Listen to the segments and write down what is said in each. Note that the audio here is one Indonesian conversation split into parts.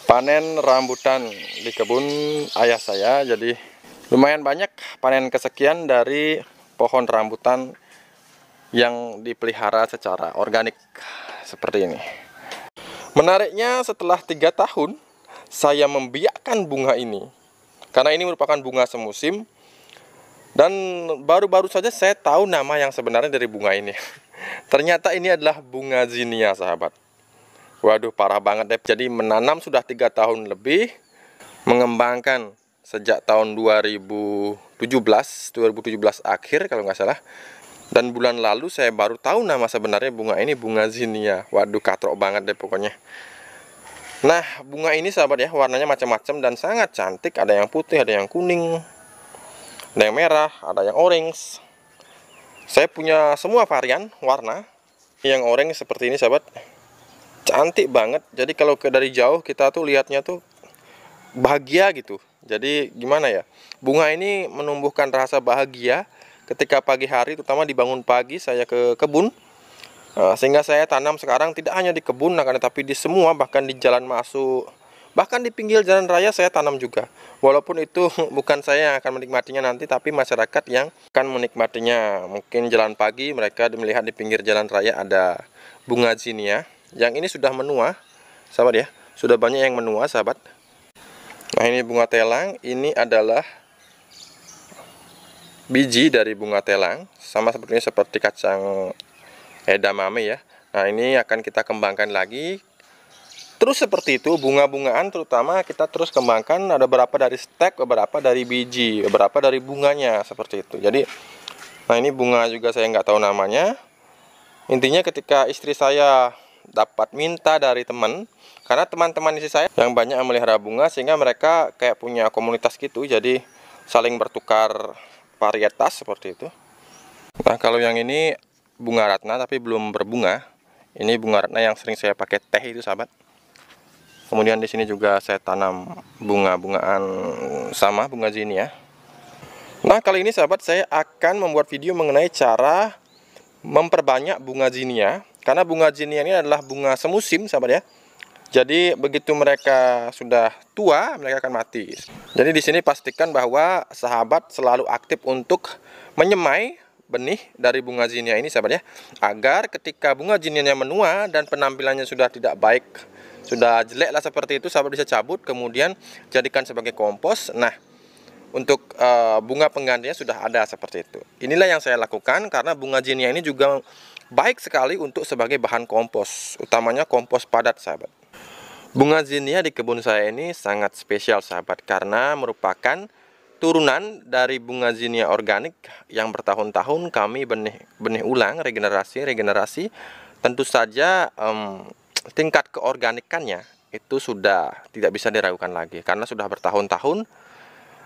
Panen rambutan di kebun ayah saya. Jadi lumayan banyak panen kesekian dari pohon rambutan yang dipelihara secara organik seperti ini. Menariknya, setelah 3 tahun saya membiakkan bunga ini, karena ini merupakan bunga semusim. Dan baru-baru saja saya tahu nama yang sebenarnya dari bunga ini. Ternyata ini adalah bunga zinnia, sahabat. Waduh, parah banget deh. Jadi menanam sudah 3 tahun lebih, mengembangkan sejak tahun 2017 akhir kalau nggak salah. Dan bulan lalu saya baru tahu nama sebenarnya bunga ini, bunga zinnia. Waduh, katrok banget deh pokoknya. Nah, bunga ini sahabat ya, warnanya macam-macam dan sangat cantik. Ada yang putih, ada yang kuning, ada yang merah, ada yang orange. Saya punya semua varian warna. Yang orange seperti ini sahabat, cantik banget. Jadi kalau dari jauh kita tuh lihatnya tuh bahagia gitu. Jadi gimana ya, bunga ini menumbuhkan rasa bahagia ketika pagi hari, terutama dibangun pagi saya ke kebun. Sehingga saya tanam sekarang tidak hanya di kebun, akan tetapi di semua, bahkan di jalan masuk, bahkan di pinggir jalan raya saya tanam juga. Walaupun itu bukan saya yang akan menikmatinya nanti, tapi masyarakat yang akan menikmatinya. Mungkin jalan pagi mereka melihat di pinggir jalan raya ada bunga zinnia. Yang ini sudah menua, sahabat ya. Sudah banyak yang menua, sahabat. Nah, ini bunga telang. Ini adalah biji dari bunga telang, sama seperti kacang edamame ya. Nah, ini akan kita kembangkan lagi. Terus seperti itu, bunga-bungaan terutama kita terus kembangkan. Ada beberapa dari stek, beberapa dari biji, beberapa dari bunganya, seperti itu. Jadi, nah ini bunga juga saya nggak tahu namanya. Intinya ketika istri saya dapat minta dari teman, karena teman-teman istri saya yang banyak memelihara bunga, sehingga mereka kayak punya komunitas gitu. Jadi saling bertukar varietas seperti itu. Nah, kalau yang ini bunga ratna tapi belum berbunga. Ini bunga ratna yang sering saya pakai teh itu, sahabat. Kemudian di sini juga saya tanam bunga-bungaan sama bunga zinnia. Nah, kali ini sahabat saya akan membuat video mengenai cara memperbanyak bunga zinnia, karena bunga zinnia ini adalah bunga semusim, sahabat ya. Jadi begitu mereka sudah tua, mereka akan mati. Jadi di sini pastikan bahwa sahabat selalu aktif untuk menyemai benih dari bunga zinnia ini, sahabat ya, agar ketika bunga zinnia menua dan penampilannya sudah tidak baik, sudah jelek lah seperti itu, sahabat bisa cabut, kemudian jadikan sebagai kompos. Nah, untuk bunga penggantinya sudah ada seperti itu. Inilah yang saya lakukan, karena bunga zinnia ini juga baik sekali untuk sebagai bahan kompos, utamanya kompos padat, sahabat. Bunga zinnia di kebun saya ini sangat spesial, sahabat, karena merupakan turunan dari bunga zinnia organik yang bertahun-tahun kami benih ulang, regenerasi. Tentu saja tingkat keorganikannya itu sudah tidak bisa diragukan lagi, karena sudah bertahun-tahun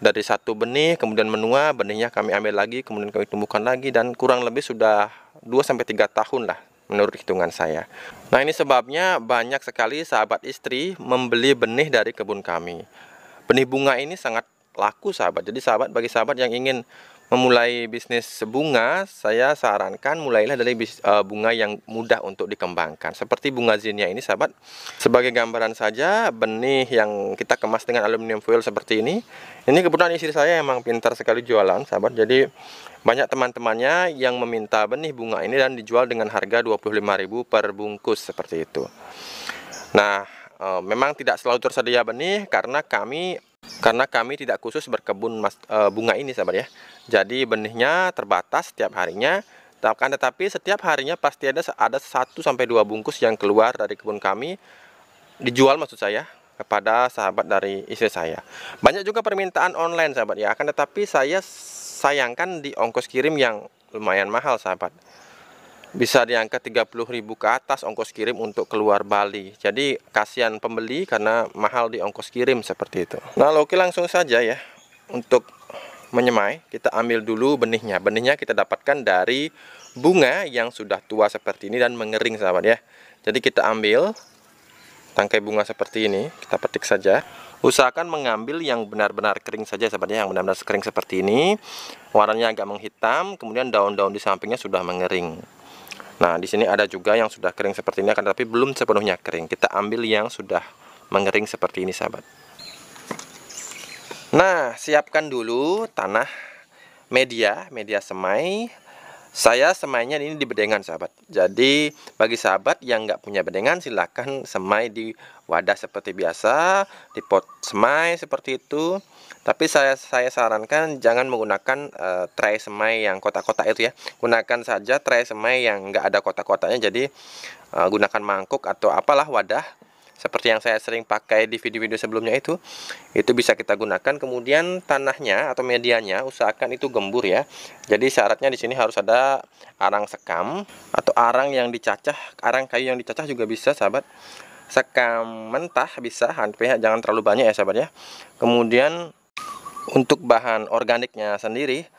dari satu benih, kemudian menua, benihnya kami ambil lagi, kemudian kami tumbuhkan lagi, dan kurang lebih sudah 2-3 tahun lah menurut hitungan saya. Nah, ini sebabnya banyak sekali sahabat istri membeli benih dari kebun kami. Benih bunga ini sangat laku, sahabat. Jadi bagi sahabat yang ingin memulai bisnis bunga, saya sarankan mulailah dari bunga yang mudah untuk dikembangkan. Seperti bunga zinnia ini, sahabat. Sebagai gambaran saja, benih yang kita kemas dengan aluminium foil seperti ini. Ini kebetulan istri saya emang pintar sekali jualan, sahabat. Jadi banyak teman-temannya yang meminta benih bunga ini dan dijual dengan harga 25.000 per bungkus seperti itu. Nah, memang tidak selalu tersedia benih karena kami tidak khusus berkebun bunga ini, sahabat ya. Jadi benihnya terbatas setiap harinya. Tetapi setiap harinya pasti ada 1-2 bungkus yang keluar dari kebun kami, dijual maksud saya, kepada sahabat dari istri saya. Banyak juga permintaan online, sahabat ya. Akan tetapi saya sayangkan di ongkos kirim yang lumayan mahal, sahabat. Bisa di angka 30.000 ke atas ongkos kirim untuk keluar Bali. Jadi kasihan pembeli karena mahal di ongkos kirim seperti itu. Nah, oke, langsung saja ya. Untuk menyemai, kita ambil dulu benihnya. Benihnya kita dapatkan dari bunga yang sudah tua seperti ini dan mengering, sahabat ya. Jadi kita ambil tangkai bunga seperti ini, kita petik saja. Usahakan mengambil yang benar-benar kering saja, sahabat ya, yang benar-benar kering seperti ini. Warnanya agak menghitam, kemudian daun-daun di sampingnya sudah mengering. Nah, di sini ada juga yang sudah kering seperti ini, akan tetapi belum sepenuhnya kering. Kita ambil yang sudah mengering seperti ini sahabat. Nah, siapkan dulu tanah media semai. Saya semainya ini di bedengan sahabat. Jadi bagi sahabat yang nggak punya bedengan, silahkan semai di wadah seperti biasa, di pot semai seperti itu. Tapi saya sarankan jangan menggunakan tray semai yang kotak-kotak itu ya. Gunakan saja tray semai yang nggak ada kotak-kotaknya. Jadi gunakan mangkuk atau apalah wadah seperti yang saya sering pakai di video-video sebelumnya itu bisa kita gunakan. Kemudian tanahnya atau medianya usahakan itu gembur ya. Jadi syaratnya di sini harus ada arang sekam atau arang yang dicacah, arang kayu yang dicacah juga bisa sahabat. Sekam mentah bisa, jangan terlalu banyak ya sahabat ya. Kemudian untuk bahan organiknya sendiri,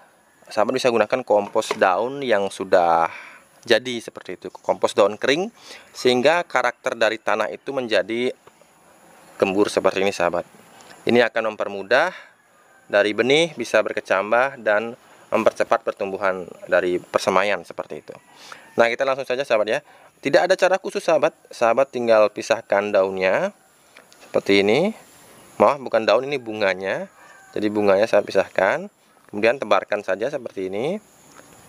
sahabat bisa gunakan kompos daun yang sudah jadi seperti itu, kompos daun kering, sehingga karakter dari tanah itu menjadi gembur seperti ini sahabat. Ini akan mempermudah dari benih bisa berkecambah dan mempercepat pertumbuhan dari persemaian seperti itu. Nah, kita langsung saja sahabat ya. Tidak ada cara khusus sahabat. Sahabat tinggal pisahkan daunnya seperti ini. Bukan daun, ini bunganya. Jadi bunganya saya pisahkan, kemudian tebarkan saja seperti ini.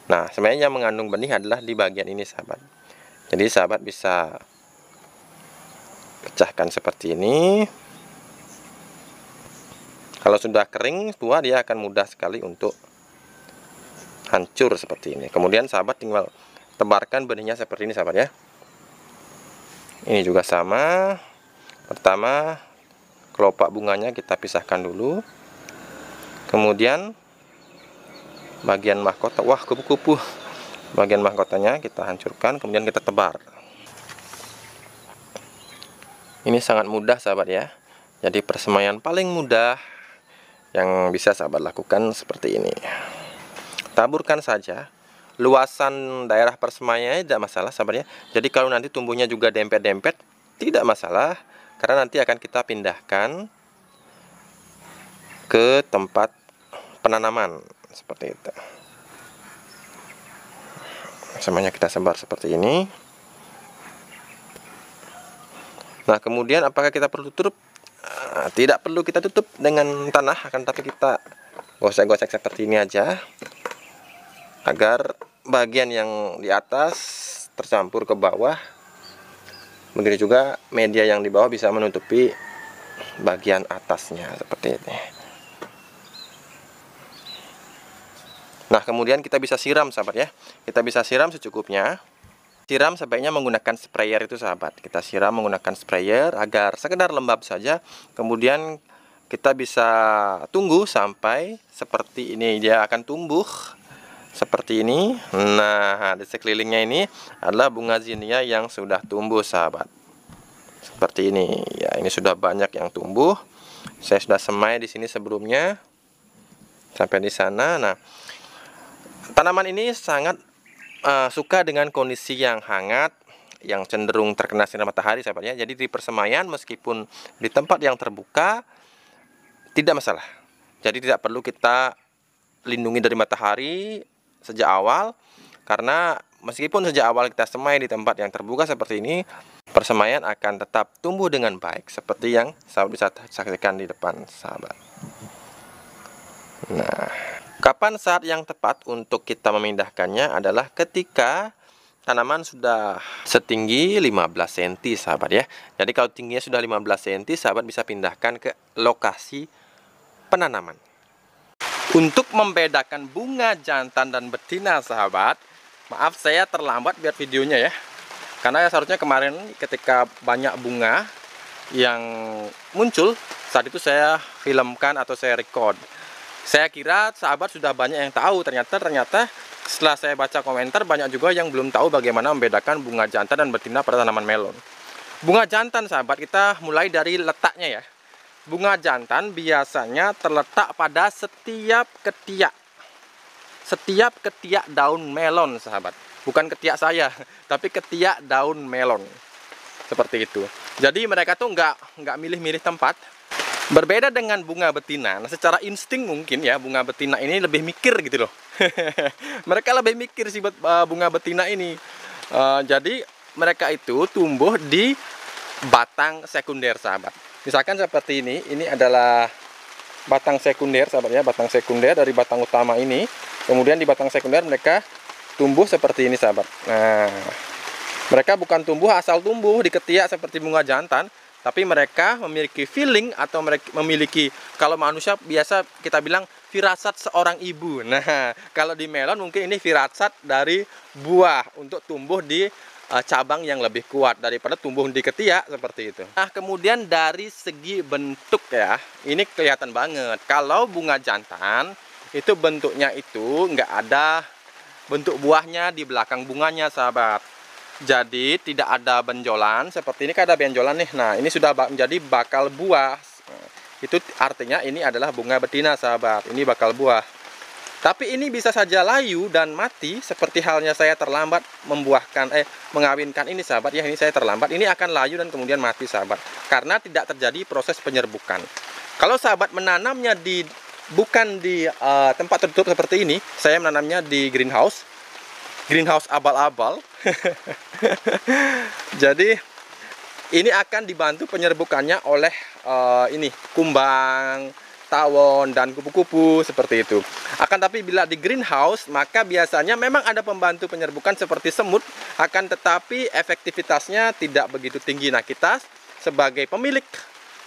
Nah, sebenarnya yang mengandung benih adalah di bagian ini sahabat. Jadi sahabat bisa pecahkan seperti ini. Kalau sudah kering tua, dia akan mudah sekali untuk hancur seperti ini. Kemudian sahabat tinggal tebarkan benihnya seperti ini sahabat ya. Ini juga sama. Pertama, kelopak bunganya kita pisahkan dulu. Kemudian bagian mahkota, wah kupu-kupu, bagian mahkotanya kita hancurkan, kemudian kita tebar. Ini sangat mudah sahabat ya. Jadi persemaian paling mudah yang bisa sahabat lakukan seperti ini. Taburkan saja. Luasan daerah persemaiannya tidak masalah sahabat ya. Jadi kalau nanti tumbuhnya juga dempet-dempet, tidak masalah, karena nanti akan kita pindahkan ke tempat penanaman seperti itu. Semuanya kita sebar seperti ini. Nah, kemudian apakah kita perlu tutup? Tidak perlu kita tutup dengan tanah, akan tapi kita gosek-gosek seperti ini aja, agar bagian yang di atas tercampur ke bawah. Begitu juga media yang di bawah bisa menutupi bagian atasnya seperti ini. Nah, kemudian kita bisa siram sahabat ya. Kita bisa siram secukupnya. Siram sebaiknya menggunakan sprayer itu sahabat. Kita siram menggunakan sprayer agar sekedar lembab saja. Kemudian kita bisa tunggu sampai seperti ini. Dia akan tumbuh seperti ini. Nah, di sekelilingnya ini adalah bunga zinnia yang sudah tumbuh sahabat. Seperti ini. Ya, ini sudah banyak yang tumbuh. Saya sudah semai di sini sebelumnya. Sampai di sana. Nah, tanaman ini sangat suka dengan kondisi yang hangat, yang cenderung terkena sinar matahari sahabat ya. Jadi di persemaian meskipun di tempat yang terbuka tidak masalah. Jadi tidak perlu kita lindungi dari matahari sejak awal, karena meskipun sejak awal kita semai di tempat yang terbuka seperti ini, persemaian akan tetap tumbuh dengan baik seperti yang sahabat bisa saksikan di depan sahabat. Nah, kapan saat yang tepat untuk kita memindahkannya adalah ketika tanaman sudah setinggi 15 cm sahabat ya. Jadi kalau tingginya sudah 15 cm, sahabat bisa pindahkan ke lokasi penanaman. Untuk membedakan bunga jantan dan betina sahabat, maaf saya terlambat biar videonya ya. Karena seharusnya kemarin ketika banyak bunga yang muncul, saat itu saya filmkan atau saya record. Saya kira sahabat sudah banyak yang tahu, ternyata setelah saya baca komentar banyak juga yang belum tahu bagaimana membedakan bunga jantan dan betina pada tanaman melon. Bunga jantan sahabat, kita mulai dari letaknya ya. Bunga jantan biasanya terletak pada setiap ketiak daun melon sahabat. Bukan ketiak saya, tapi ketiak daun melon. Seperti itu. Jadi mereka tuh nggak milih-milih tempat. Berbeda dengan bunga betina. Nah, secara insting mungkin ya bunga betina ini lebih mikir gitu loh. Mereka lebih mikir sih bunga betina ini. Jadi mereka itu tumbuh di batang sekunder sahabat. Misalkan seperti ini adalah batang sekunder sahabat ya, batang sekunder dari batang utama ini. Kemudian di batang sekunder mereka tumbuh seperti ini sahabat. Nah, mereka bukan tumbuh asal tumbuh di ketiak seperti bunga jantan, tapi mereka memiliki feeling atau mereka memiliki, kalau manusia biasa kita bilang firasat seorang ibu. Nah, kalau di melon mungkin ini firasat dari buah untuk tumbuh di cabang yang lebih kuat daripada tumbuh di ketiak seperti itu. Nah, kemudian dari segi bentuk ya, ini kelihatan banget. Kalau bunga jantan itu bentuknya itu nggak ada bentuk buahnya di belakang bunganya sahabat. Jadi tidak ada benjolan seperti ini, kan ada benjolan nih. Nah, ini sudah menjadi bakal buah. Itu artinya ini adalah bunga betina sahabat. Ini bakal buah. Tapi ini bisa saja layu dan mati seperti halnya saya terlambat mengawinkan ini sahabat ya. Ini saya terlambat, ini akan layu dan kemudian mati sahabat. Karena tidak terjadi proses penyerbukan. Kalau sahabat menanamnya bukan di tempat tertutup seperti ini, saya menanamnya di greenhouse abal-abal. Jadi ini akan dibantu penyerbukannya oleh ini kumbang, tawon, dan kupu-kupu seperti itu. Akan tapi bila di greenhouse, maka biasanya memang ada pembantu penyerbukan seperti semut, akan tetapi efektivitasnya tidak begitu tinggi. Nah, kita sebagai pemilik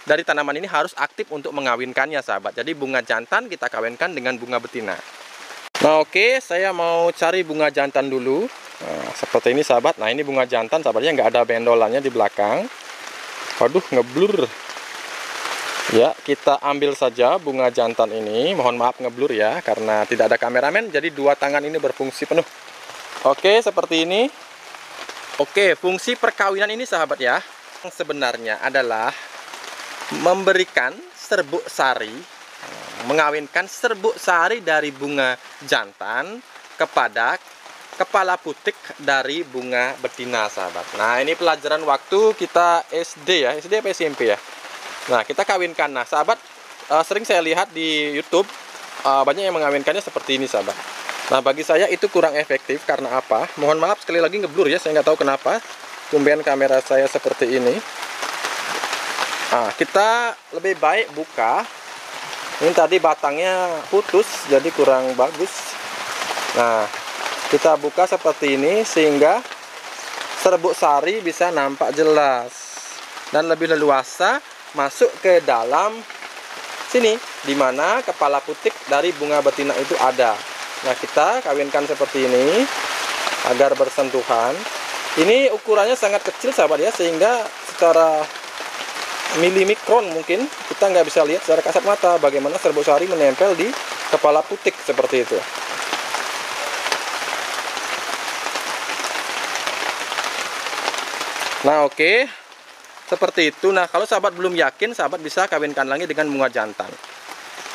dari tanaman ini harus aktif untuk mengawinkannya sahabat. Jadi bunga jantan kita kawinkan dengan bunga betina. Nah, oke, saya mau cari bunga jantan dulu. Nah, seperti ini sahabat. Nah, ini bunga jantan sahabatnya, nggak ada bendolannya di belakang. Waduh, ngeblur. Ya, kita ambil saja bunga jantan ini. Mohon maaf ngeblur ya, karena tidak ada kameramen. Jadi dua tangan ini berfungsi penuh. Oke, seperti ini. Oke, fungsi perkawinan ini sahabat ya, yang sebenarnya adalah memberikan serbuk sari, mengawinkan serbuk sari dari bunga jantan kepada kepala putik dari bunga betina sahabat. Nah, ini pelajaran waktu kita SD ya, SD apa SMP ya. Nah, kita kawinkan. Nah, sahabat, sering saya lihat di YouTube banyak yang mengawinkannya seperti ini sahabat. Nah, bagi saya itu kurang efektif. Karena apa? Mohon maaf sekali lagi ngeblur ya, saya nggak tahu kenapa tumben kamera saya seperti ini. Nah, kita lebih baik buka. Ini tadi batangnya putus, jadi kurang bagus. Nah, kita buka seperti ini sehingga serbuk sari bisa nampak jelas dan lebih leluasa masuk ke dalam sini, dimana kepala putik dari bunga betina itu ada. Nah, kita kawinkan seperti ini agar bersentuhan. Ini ukurannya sangat kecil sahabat ya, sehingga secara milimikron mungkin kita nggak bisa lihat secara kasat mata bagaimana serbuk sari menempel di kepala putik seperti itu. Nah, oke. Seperti itu. Nah, kalau sahabat belum yakin, sahabat bisa kawinkan lagi dengan bunga jantan.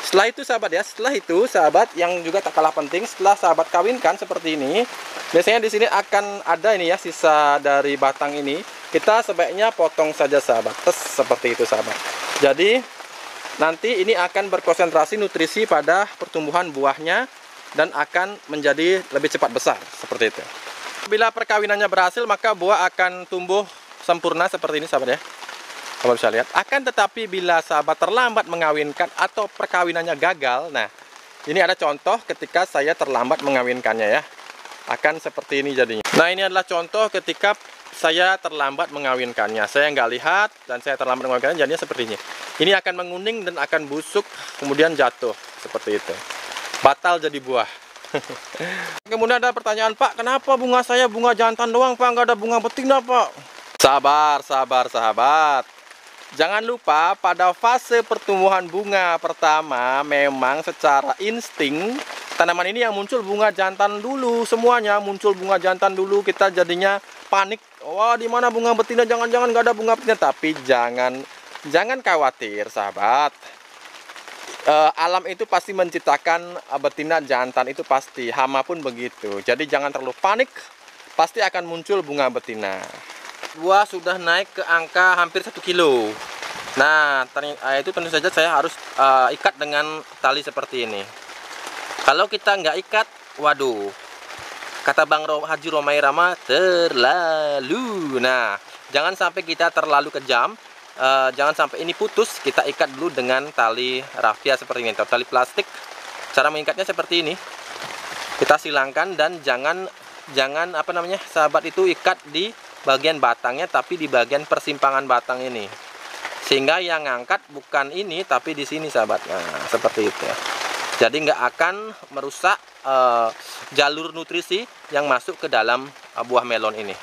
Setelah itu sahabat ya, setelah itu sahabat yang juga tak kalah penting, setelah sahabat kawinkan seperti ini, biasanya di sini akan ada ini ya, sisa dari batang ini. Kita sebaiknya potong saja sahabat. Seperti itu sahabat. Jadi nanti ini akan berkonsentrasi nutrisi pada pertumbuhan buahnya dan akan menjadi lebih cepat besar seperti itu. Bila perkawinannya berhasil, maka buah akan tumbuh sempurna seperti ini sahabat ya. Sahabat bisa lihat. Akan tetapi bila sahabat terlambat mengawinkan atau perkawinannya gagal, nah ini ada contoh ketika saya terlambat mengawinkannya ya. Akan seperti ini jadinya. Nah, ini adalah contoh ketika saya terlambat mengawinkannya. Saya nggak lihat dan saya terlambat mengawinkannya, jadinya seperti ini. Ini akan menguning dan akan busuk, kemudian jatuh seperti itu. Batal jadi buah. Kemudian ada pertanyaan, Pak, kenapa bunga saya bunga jantan doang, Pak? Nggak ada bunga betina, Pak? Sabar, sabar, sahabat. Jangan lupa pada fase pertumbuhan bunga pertama memang secara insting tanaman ini yang muncul bunga jantan dulu, semuanya muncul bunga jantan dulu. Kita jadinya panik. Wah, di mana bunga betina? Jangan-jangan nggak ada bunga betina. Tapi jangan khawatir, sahabat. Alam itu pasti menciptakan betina jantan, itu pasti. Hama pun begitu. Jadi jangan terlalu panik. Pasti akan muncul bunga betina. Buah sudah naik ke angka hampir 1 kilo. Nah, itu tentu saja saya harus ikat dengan tali seperti ini. Kalau kita nggak ikat, waduh, kata Bang Haji Romai Rama, terlalu. Nah, jangan sampai kita terlalu kejam. jangan sampai ini putus, kita ikat dulu dengan tali rafia seperti ini atau tali plastik. Cara mengikatnya seperti ini. Kita silangkan dan jangan sahabat itu ikat di bagian batangnya, tapi di bagian persimpangan batang ini. Sehingga yang ngangkat bukan ini tapi di sini sahabat. Nah, seperti itu ya. Jadi nggak akan merusak jalur nutrisi yang masuk ke dalam buah melon ini.